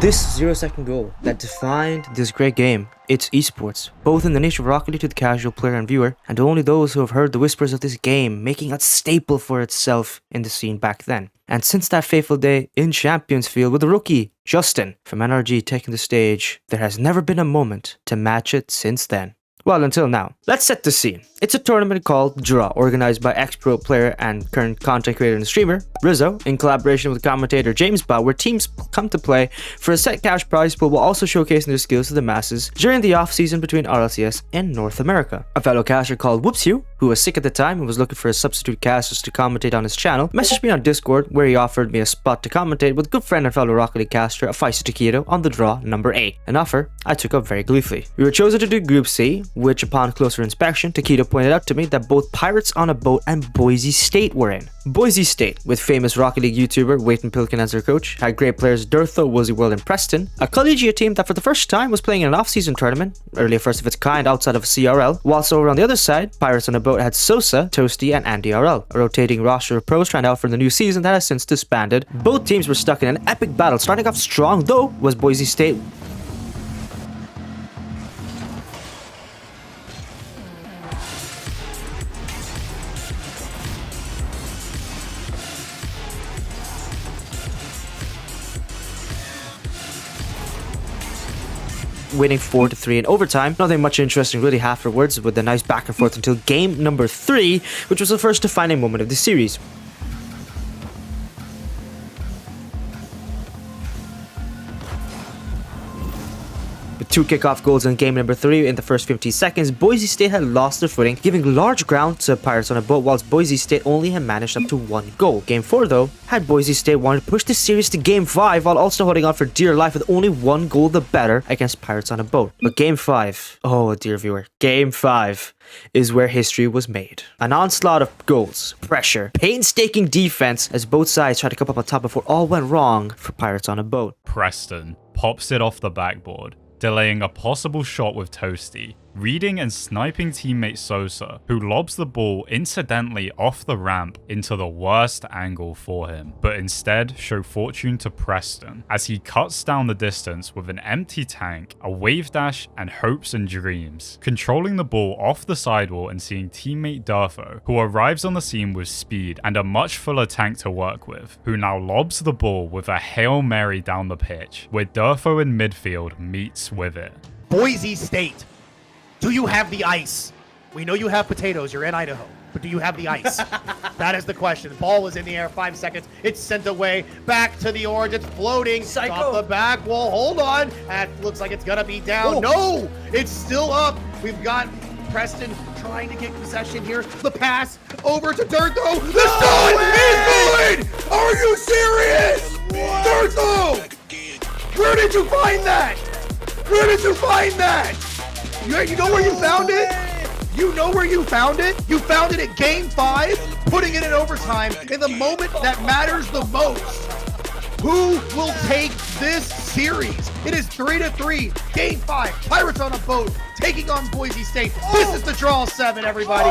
This 0-second goal that defined this great game, it's esports, both in the nature of Rocket League to the casual player and viewer, and only those who have heard the whispers of this game making a staple for itself in the scene back then. And since that fateful day in Champions Field with the rookie, Jstn, from NRG taking the stage, there has never been a moment to match it since then. Well, until now. Let's set the scene. It's a tournament called Draw, organized by ex-pro player and current content creator and streamer, Rizzo, in collaboration with commentator Jamesbot, where teams come to play for a set cash prize pool while also showcasing their skills to the masses during the off-season between RLCS and North America. A fellow caster called Whoopsyu, who was sick at the time and was looking for a substitute casters to commentate on his channel, messaged me on Discord where he offered me a spot to commentate with good friend and fellow Rocket League caster AFiestyTaquito on the Draw number 8, an offer I took up very gleefully. We were chosen to do Group C, which upon closer inspection, Taquito pointed out to me that both Pirates on a Boat and Boise State were in. Boise State, with famous Rocket League YouTuber Wayton as their coach, had great players Durtho, Woolsey World, and Preston, a collegiate team that for the first time was playing in an off-season tournament, early first of its kind outside of CRL, whilst over on the other side, Pirates on a Boat had Sosa, Toasty, and Andy RL, a rotating roster of pros trying out for the new season that has since disbanded. Both teams were stuck in an epic battle. Starting off strong, though, was Boise State. Winning 4-3 in overtime. Nothing much interesting really afterwards, with a nice back and forth until game number 3, which was the first defining moment of the series. With 2 kickoff goals in game number 3 in the first 15 seconds, Boise State had lost their footing, giving large ground to Pirates on a Boat, whilst Boise State only had managed up to 1 goal. Game 4, though, had Boise State wanted to push the series to game 5 while also holding on for dear life with only 1 goal the better against Pirates on a Boat. But game 5, oh dear viewer, game 5 is where history was made. An onslaught of goals, pressure, painstaking defense as both sides tried to come up on top before all went wrong for Pirates on a Boat. Preston pops it off the backboard, delaying a possible shot with Toasty, reading and sniping teammate Sosa, who lobs the ball incidentally off the ramp into the worst angle for him, but instead show fortune to Preston as he cuts down the distance with an empty tank, a wave dash, and hopes and dreams, controlling the ball off the sidewall and seeing teammate Durtho, who arrives on the scene with speed and a much fuller tank to work with, who now lobs the ball with a Hail Mary down the pitch, where Durtho in midfield meets with it. Boise State, do you have the ice? We know you have potatoes, you're in Idaho, but do you have the ice? That is the question. The ball was in the air, 5 seconds, it's sent away, back to the orange, it's floating, off the back wall, hold on, that looks like it's gonna be down, no, it's still up, we've got Preston trying to get possession here, the pass over to Durtho, the shot is good! Are you serious? Durtho! Where did you find that? Where did you find that? You know where you found it? You know where you found it? You found it at game 5, putting it in overtime in the moment that matters the most. Who will take this series? It is 3-3, game 5, Pirates on a Boat, taking on Boise State. This is the Draw 7, everybody.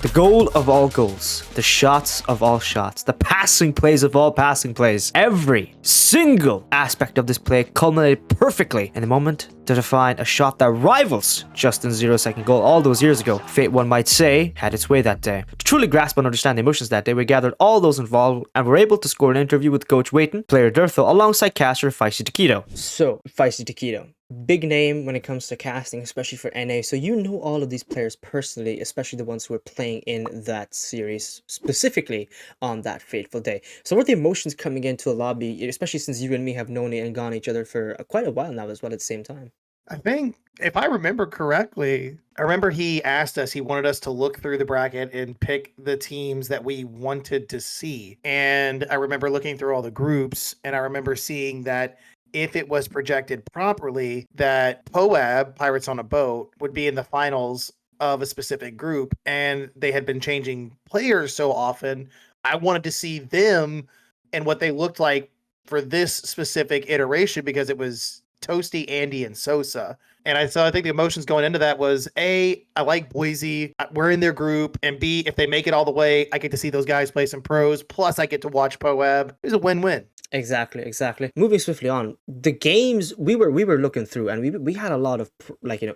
The goal of all goals, the shots of all shots, the passing plays of all passing plays. Every single aspect of this play culminated perfectly in the moment to define a shot that rivals Jstn's 0-second goal all those years ago. Fate, one might say, had its way that day. To truly grasp and understand the emotions that day, we gathered all those involved and were able to score an interview with Coach Wayton, player Durtho, alongside caster AFiestyTaquito. So, AFiestyTaquito, big name when it comes to casting, especially for NA, so you know all of these players personally, especially the ones who are playing in that series, specifically on that fateful day. So what are the emotions coming into a lobby, especially since you and me have known and gone each other for quite a while now as well at the same time? I think, if I remember correctly, I remember he asked us, he wanted us to look through the bracket and pick the teams that we wanted to see. And I remember looking through all the groups, and I remember seeing that if it was projected properly, that POAB, Pirates on a Boat, would be in the finals of a specific group, and they had been changing players so often. I wanted to see them and what they looked like for this specific iteration, because it was Toasty, Andy, and Sosa. And I think the emotions going into that was A, I like Boise. We're in their group. And B, if they make it all the way, I get to see those guys play some pros. Plus, I get to watch POAB. It's a win-win. Exactly, exactly. Moving swiftly on, the games we were looking through, and we had a lot of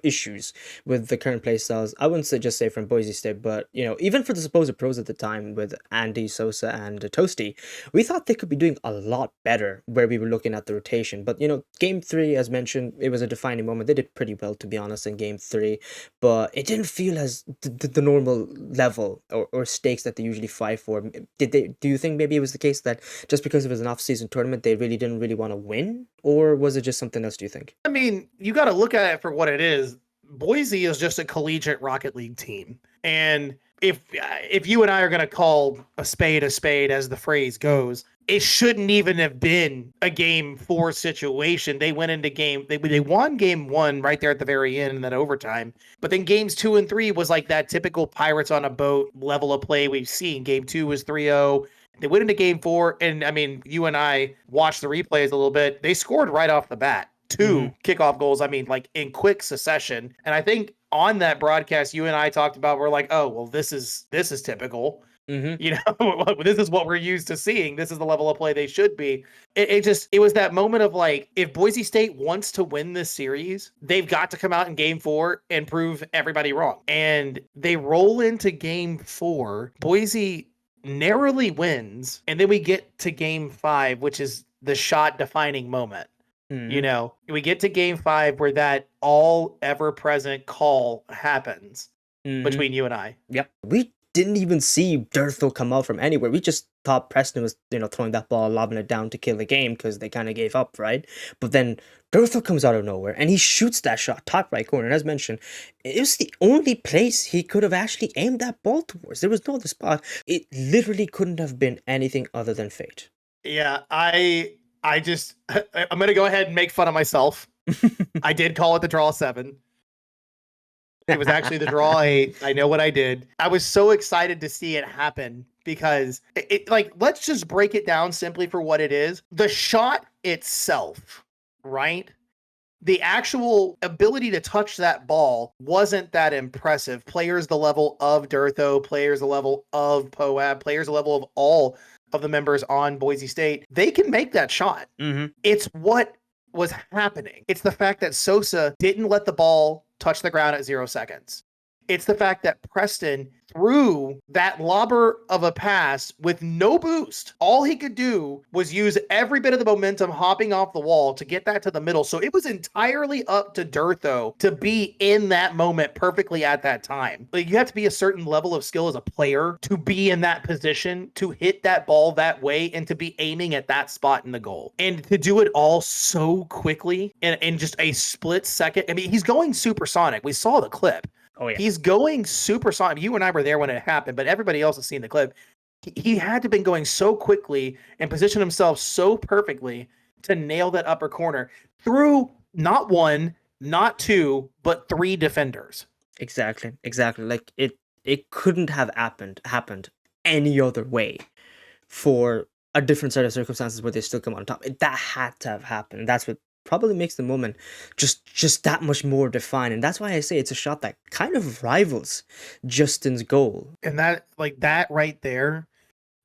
issues with the current play styles. I wouldn't say just say from Boise State, but even for the supposed pros at the time with Andy, Sosa, and Toasty, we thought they could be doing a lot better where we were looking at the rotation. But game 3, as mentioned, it was a defining moment. They did pretty well, to be honest, in game 3, but it didn't feel as the normal level or stakes that they usually fight for. Do you think maybe it was the case that just because it was an off-season tournament, they really didn't really want to win, or was it just something else, do you think? I mean, you got to look at it for what it is. Boise is just a collegiate Rocket League team. And if you and I are going to call a spade, as the phrase goes, it shouldn't even have been a game 4 situation. They went into they won game 1 right there at the very end in that overtime. But then games 2 and 3 was like that typical Pirates on a boat level of play we've seen. Game 2 was 3-0. They went into game 4, and I mean, you and I watched the replays a little bit. They scored right off the bat. 2 kickoff goals, I mean, like in quick succession. And I think on that broadcast, you and I talked about, we're like, oh, well, this is typical. This is what we're used to seeing. This is the level of play they should be. It was that moment of like, if Boise State wants to win this series, they've got to come out in game 4 and prove everybody wrong. And they roll into game 4. Boise narrowly wins, and then we get to game 5, which is the shot defining moment. We get to game 5 where that all ever present call happens between you and I. Yep. We didn't even see Durtho come out from anywhere. We just thought Preston was, throwing that ball, lobbing it down to kill the game because they kind of gave up, right? But then Durtho comes out of nowhere and he shoots that shot, top right corner. And as mentioned, it was the only place he could have actually aimed that ball towards. There was no other spot. It literally couldn't have been anything other than fate. Yeah, I'm going to go ahead and make fun of myself. I did call it the draw 7. It was actually the draw 8. I know what I did. I was so excited to see it happen because let's just break it down simply for what it is. The shot itself, right? The actual ability to touch that ball wasn't that impressive. Players the level of Durtho, players the level of POAB, players the level of all of the members on Boise State, they can make that shot. It's what was happening. It's the fact that Sosa didn't let the ball touch the ground at 0 seconds. It's the fact that Preston threw that lobber of a pass with no boost. All he could do was use every bit of the momentum hopping off the wall to get that to the middle. So it was entirely up to Durtho to be in that moment perfectly at that time. Like, you have to be a certain level of skill as a player to be in that position, to hit that ball that way, and to be aiming at that spot in the goal. And to do it all so quickly in just a split second. I mean, he's going supersonic. We saw the clip. Oh, yeah. He's going supersonic. You and I were there when it happened, but everybody else has seen the clip. He had to have been going so quickly and position himself so perfectly to nail that upper corner through not 1, not 2, but 3 defenders. Exactly. Like it couldn't have happened any other way for a different set of circumstances where they still come on top. That had to have happened. That's what probably makes the moment just that much more defined. And that's why I say it's a shot that kind of rivals Justin's goal. And that right there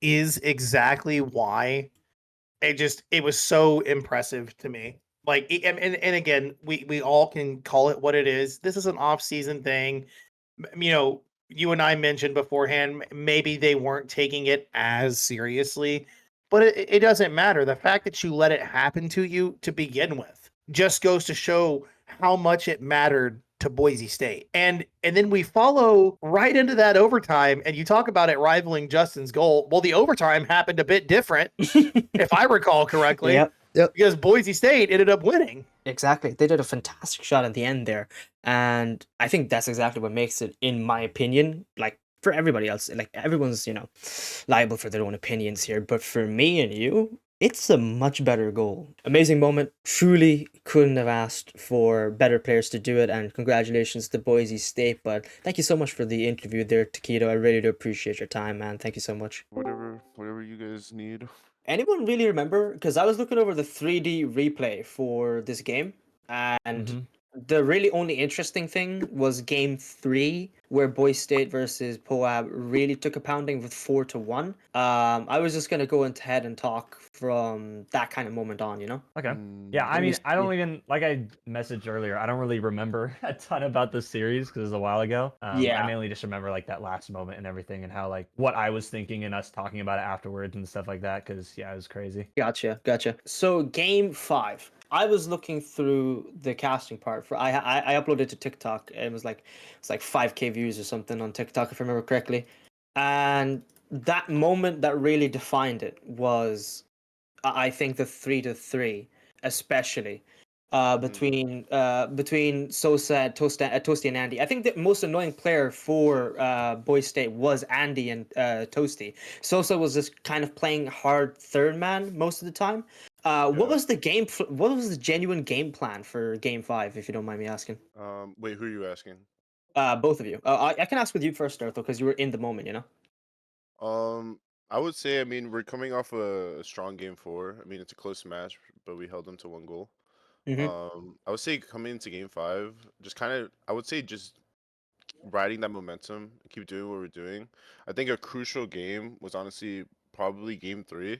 is exactly why it was so impressive to me. And again, we all can call it what it is. This is an off-season thing. You and I mentioned beforehand, maybe they weren't taking it as seriously. But it doesn't matter. The fact that you let it happen to you to begin with just goes to show how much it mattered to Boise State. And then we follow right into that overtime, and you talk about it rivaling Justin's goal. Well, the overtime happened a bit different, if I recall correctly. Yep. Because Boise State ended up winning. Exactly. They did a fantastic shot at the end there. And I think that's exactly what makes it, in my opinion, for everybody else, everyone's, liable for their own opinions here. But for me and you, it's a much better goal. Amazing moment. Truly couldn't have asked for better players to do it. And congratulations to Boise State. But thank you so much for the interview there, Taquito. I really do appreciate your time, man. Thank you so much. Whatever you guys need. Anyone really remember? Because I was looking over the 3D replay for this game. And The really only interesting thing was game 3, where Boise State versus POAB really took a pounding with 4-1. I was just gonna go ahead and talk from that kind of moment on, you know? Okay. Mm, Yeah, I Let me mean, I don't see. even, like I messaged earlier, I don't really remember a ton about the series because it was a while ago. I Yeah. mainly just remember like that last moment and everything and how like what I was thinking and us talking about it afterwards and stuff like that because, yeah, it was crazy. Gotcha. So game 5, I was looking through the casting part for I uploaded to TikTok. It was like 5K views or something on TikTok if I remember correctly, and that moment that really defined it was I think the 3-3, especially between Sosa, Toasty, and Andy. I think the most annoying player for Boise State was Andy and Toasty. Sosa was just kind of playing hard third man most of the time. What Yeah. was the what was the genuine game plan for Game 5, if you don't mind me asking? Wait, who are you asking? Both of you. I can ask with you first, Durtho, because you were in the moment, you know. I would say, I mean, we're coming off a strong game 4. I mean, it's a close match, but we held them to 1 goal. Mm-hmm. I would say coming into game 5, just kind of, I would say just riding that momentum, keep doing what we're doing. I think a crucial game was honestly probably game 3.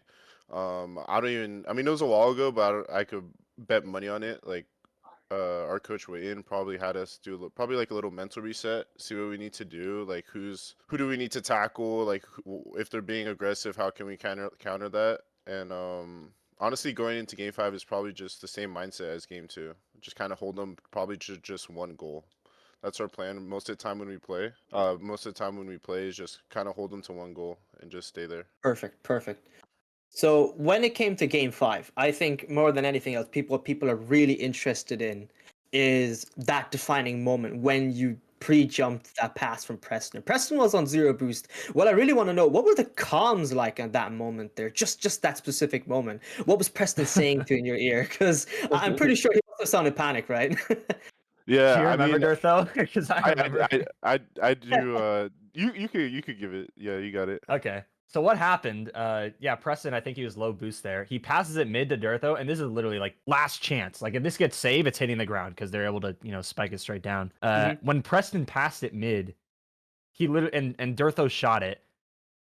I don't even, I mean, it was a while ago, but I could bet money on it. Like, our coach Wayton probably had us do probably like a little mental reset, see what we need to do, like who do we need to tackle, like if they're being aggressive, how can we counter that? And honestly, going into game 5 is probably just the same mindset as game 2. Just kind of hold them probably to just 1 goal. That's our plan most of the time when we play. Most of the time when we play is just kind of hold them to 1 goal and just stay there. Perfect. So when it came to Game 5, I think more than anything else, what people are really interested in is that defining moment when you pre-jumped that pass from Preston. Preston was on 0 boost. What I really want to know, what were the comms like at that moment there? Just that specific moment. What was Preston saying to in your ear? Because I'm pretty sure he must have sounded panicked, right? Yeah, Do you I remember mean, Durtho? Because I remember. I do. You could give it. Yeah, you got it. Okay. So what happened? Yeah, Preston, I think he was low boost there. He passes it mid to Durtho, and this is literally like last chance. Like if this gets saved, it's hitting the ground because they're able to, spike it straight down. When Preston passed it mid, he literally and Durtho shot it.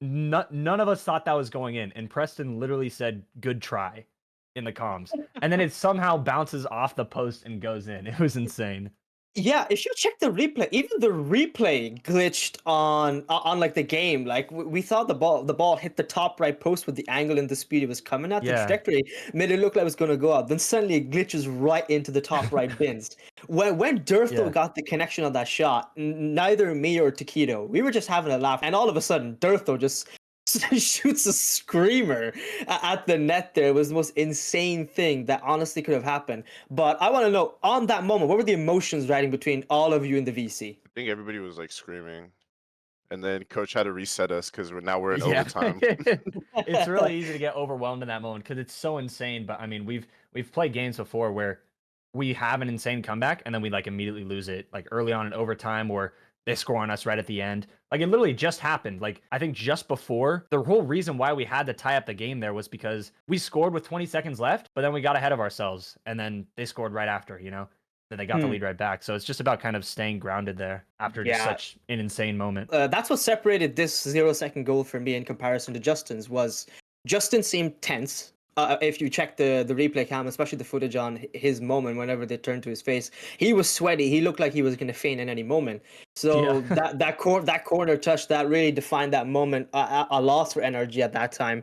None of us thought that was going in, and Preston literally said "good try" in the comms, and then it somehow bounces off the post and goes in. It was insane. Yeah, if you check the replay, even the replay glitched on like the game. Like we thought the ball hit the top right post with the angle and the speed it was coming at. The Yeah. trajectory made it look like it was gonna go out. Then suddenly it glitches right into the top right bins. When Durtho Yeah. got the connection on that shot, neither me or Taquito, we were just having a laugh, and all of a sudden Durtho just shoots a screamer at the net there. It was the most insane thing that honestly could have happened. But I want to know, on that moment, what were the emotions riding between all of you in the VC? I think everybody was like screaming, and then coach had to reset us because we're in Yeah. overtime. It's really easy to get overwhelmed in that moment because it's so insane. But I mean, we've played games before where we have an insane comeback and then we like immediately lose it, like early on in overtime, or they score on us right at the end. Like it literally just happened. Like I think just before, the whole reason why we had to tie up the game there was because we scored with 20 seconds left, but then we got ahead of ourselves and then they scored right after, Then they got the lead right back. So it's just about kind of staying grounded there after just Yeah. such an insane moment. That's what separated this 0-second goal for me in comparison to Justin's. Was Justin seemed tense. If you check the replay cam, especially the footage on his moment, whenever they turned to his face, he was sweaty. He looked like he was going to faint in any moment. So Yeah. that corner touch that really defined that moment. A loss for energy at that time.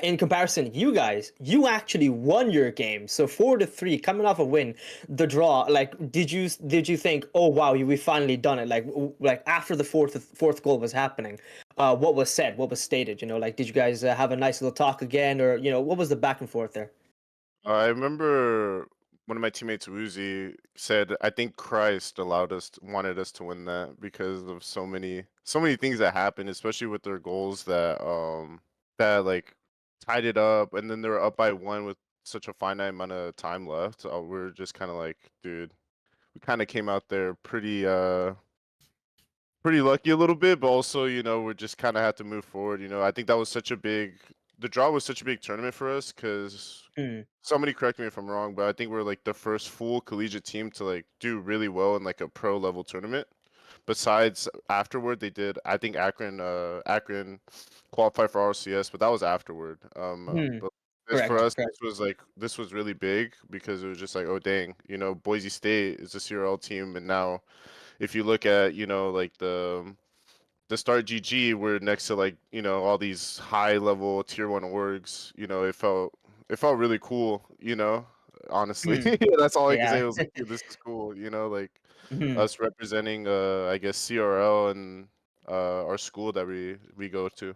In comparison, you guys, you actually won your game. So 4-3, coming off a win, the draw. Like, did you think, oh wow, we finally done it? Like after the fourth goal was happening, what was said, what was stated? Like, did you guys have a nice little talk again, or what was the back and forth there? I remember one of my teammates, Woozy, said, "I think Christ wanted us to win that because of so many things that happened, especially with their goals that like tied it up, and then they were up by 1 with such a finite amount of time left. We're just kind of like, dude, we kind of came out there pretty lucky a little bit, but also, we're just kind of had to move forward. I think that was such a big the draw was such a big tournament for us because Mm. somebody correct me if I'm wrong, but I think we're like the first full collegiate team to like do really well in like a pro level tournament. Besides, afterward they did. I think Akron qualified for RLCS, but that was afterward. Mm. But this for Correct. us, Correct. this was really big because it was just like, oh dang, Boise State is a CRL team, and now if you look at like the start GG, we're next to like all these high level tier one orgs. It felt really cool. Honestly, Mm. that's all I can say. Yeah. Was like, dude, this is cool. Like Mhm. us representing I guess CRL and our school that we go to.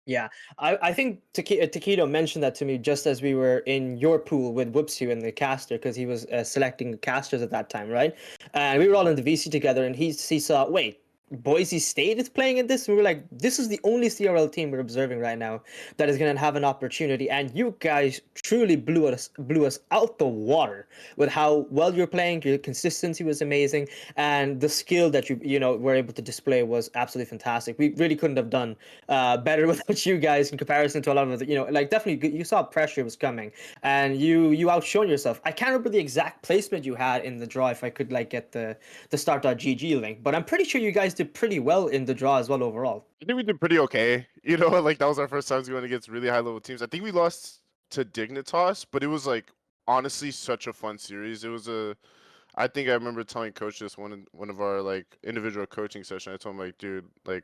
Yeah, I think Taquito mentioned that to me just as we were in your pool with Whoopsie and the caster because he was selecting casters at that time, right? And we were all in the VC together, and he saw, wait, Boise State is playing in this, and we were like, this is the only CRL team we're observing right now that is going to have an opportunity, and you guys truly blew us out the water with how well you're playing. Your consistency was amazing, and the skill that you were able to display was absolutely fantastic. We really couldn't have done better without you guys in comparison to a lot of the, like definitely you saw pressure was coming, and you outshone yourself. I can't remember the exact placement you had in the draw. If I could like get the start.gg link, but I'm pretty sure you guys did pretty well in the draw as well overall. I think we did pretty okay. Like that was our first time going against really high level teams. I think we lost to Dignitas, but it was like honestly such a fun series. It was I think I remember telling coach this one of our like individual coaching session. I told him like, dude, like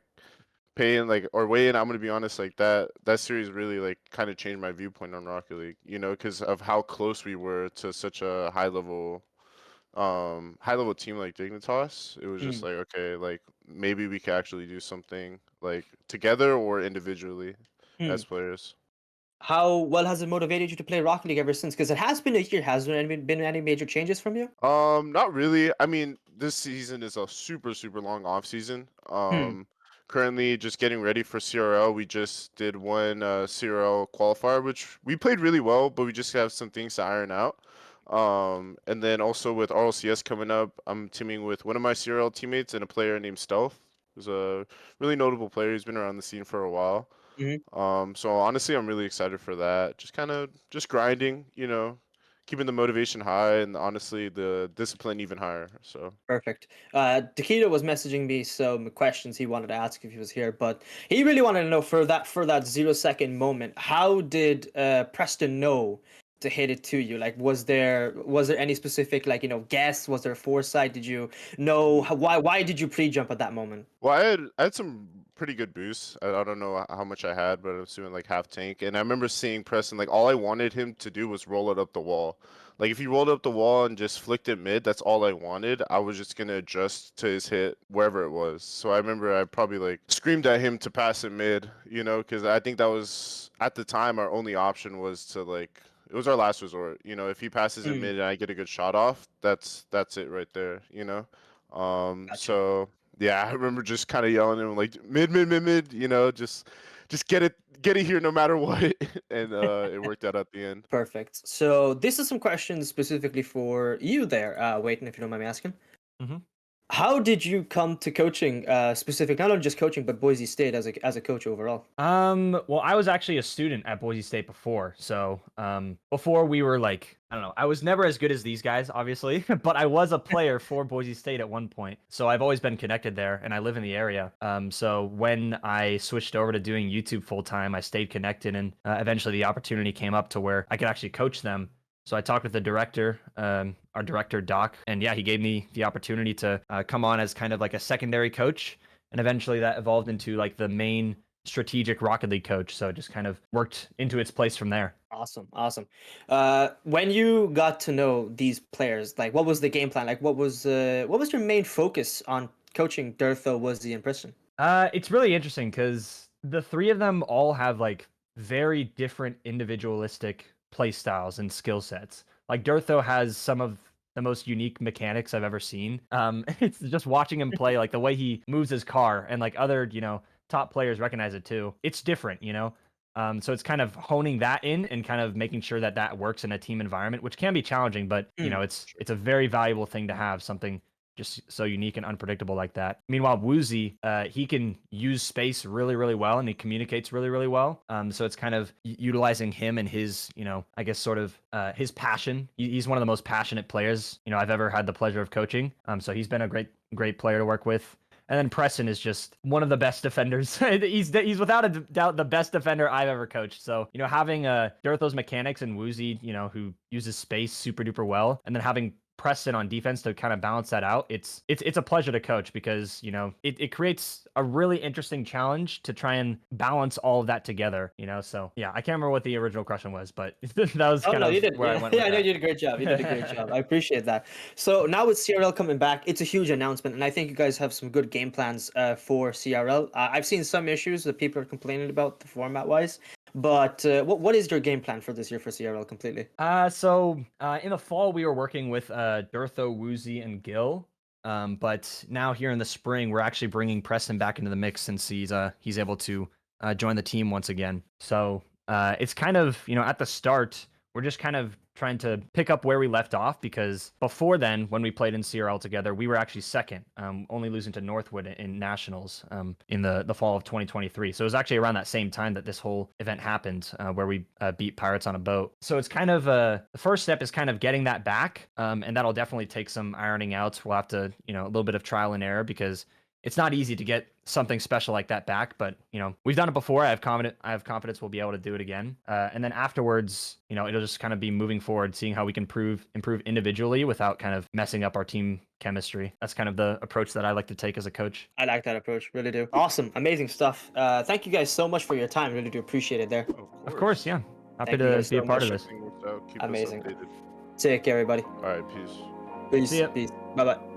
paying like or weighing. I'm gonna be honest, like that series really like kind of changed my viewpoint on Rocket League. Because of how close we were to such a high level team like Dignitas. It was just Mm. like, okay, like maybe we could actually do something like together or individually Hmm. as players. How well has it motivated you to play Rocket League ever since? Because it has been a year. Has there been any major changes from you? Not really. I mean, this season is a super, super long off season. Hmm. Currently just getting ready for CRL. We just did one CRL qualifier, which we played really well, but we just have some things to iron out. And then also with RLCS coming up, I'm teaming with one of my CRL teammates and a player named Stealth, who's a really notable player. He's been around the scene for a while. Mhm. So honestly, I'm really excited for that. Just kind of just grinding, keeping the motivation high and honestly the discipline even higher. So Perfect. Taquito was messaging me some questions he wanted to ask if he was here, but he really wanted to know for that 0 second moment, how did Preston know to hit it to you? Like, was there any specific like guess? Was there foresight? Did you know why did you pre-jump at that moment? well, I had some pretty good boosts. I don't know how much I had, but I'm assuming like half tank. And I remember seeing Preston like all I wanted him to do was roll it up the wall. Like if he rolled up the wall and just flicked it mid, that's all I wanted. I was just gonna adjust to his hit wherever it was. So I remember I probably like screamed at him to pass it mid, because I think that was at the time our only option was to like it was our last resort. If he passes it Mm, mid and I get a good shot off, that's it right there. gotcha. So yeah, I remember just kind of yelling at him like mid, mid, mid, mid. Just get it here no matter what, and it worked out at the end. Perfect. So this is some questions specifically for you there, Waiting, if you don't mind me asking. Mm-hmm. How did you come to coaching, specific, not only just coaching, but Boise State as a coach overall? Well, I was actually a student at Boise State before. So, before we were like, I don't know, I was never as good as these guys, obviously, but I was a player for Boise State at one point. So I've always been connected there and I live in the area. So when I switched over to doing YouTube full time, I stayed connected and eventually the opportunity came up to where I could actually coach them. So I talked with the director, our director, Doc, and yeah, he gave me the opportunity to come on as kind of like a secondary coach. And eventually that evolved into like the main strategic Rocket League coach. So it just kind of worked into its place from there. Awesome, awesome. When you got to know these players, like what was the game plan? Like what was your main focus on coaching Durtho, Woodsy, and Preston? It's really interesting because the three of them all have like very different individualistic play styles and skill sets. Like Durtho has some of the most unique mechanics I've ever seen. It's just watching him play, like the way he moves his car, and like other top players recognize it too. It's different. So it's kind of honing that in and kind of making sure that that works in a team environment, which can be challenging, but Mm, it's a very valuable thing to have something just so unique and unpredictable like that. Meanwhile, Woozy, he can use space really, really well, and he communicates really, really well. So it's kind of utilizing him and his, I guess sort of his passion. He's one of the most passionate players, I've ever had the pleasure of coaching. So he's been a great player to work with. And then Preston is just one of the best defenders. he's without a doubt the best defender I've ever coached. So, having Durtho's mechanics and Woozy, who uses space super duper well, and then having Preston on defense to kind of balance that out, it's a pleasure to coach because it creates a really interesting challenge to try and balance all of that together. So yeah, I can't remember what the original question was, but that was kind of where I went with I know that. you did a great job. You did a great job. I appreciate that. So now with CRL coming back, it's a huge announcement, and I think you guys have some good game plans for CRL. I've seen some issues that people are complaining about the format wise. But what is your game plan for this year for CRL completely? So in the fall, we were working with Durtho, Woozy, and Gil. But now here in the spring, we're actually bringing Preston back into the mix since he's able to join the team once again. So it's kind of, at the start, we're just kind of trying to pick up where we left off because before then, when we played in CRL together, we were actually second, only losing to Northwood in nationals in the fall of 2023. So it was actually around that same time that this whole event happened, where we beat Pirates on a boat. So it's kind of the first step is kind of getting that back, and that'll definitely take some ironing out. We'll have to, a little bit of trial and error because it's not easy to get something special like that back, but we've done it before. I have confidence we'll be able to do it again. And then afterwards, it'll just kind of be moving forward, seeing how we can improve individually without kind of messing up our team chemistry. That's kind of the approach that I like to take as a coach. I like that approach, really do. Awesome, amazing stuff. Thank you guys so much for your time. Really do appreciate it there. Of course, yeah. Happy Thank you to guys be a so part of much. this. Keep us Amazing. updated. Take care, everybody. All right, peace. Peace. See ya. Peace. Bye bye.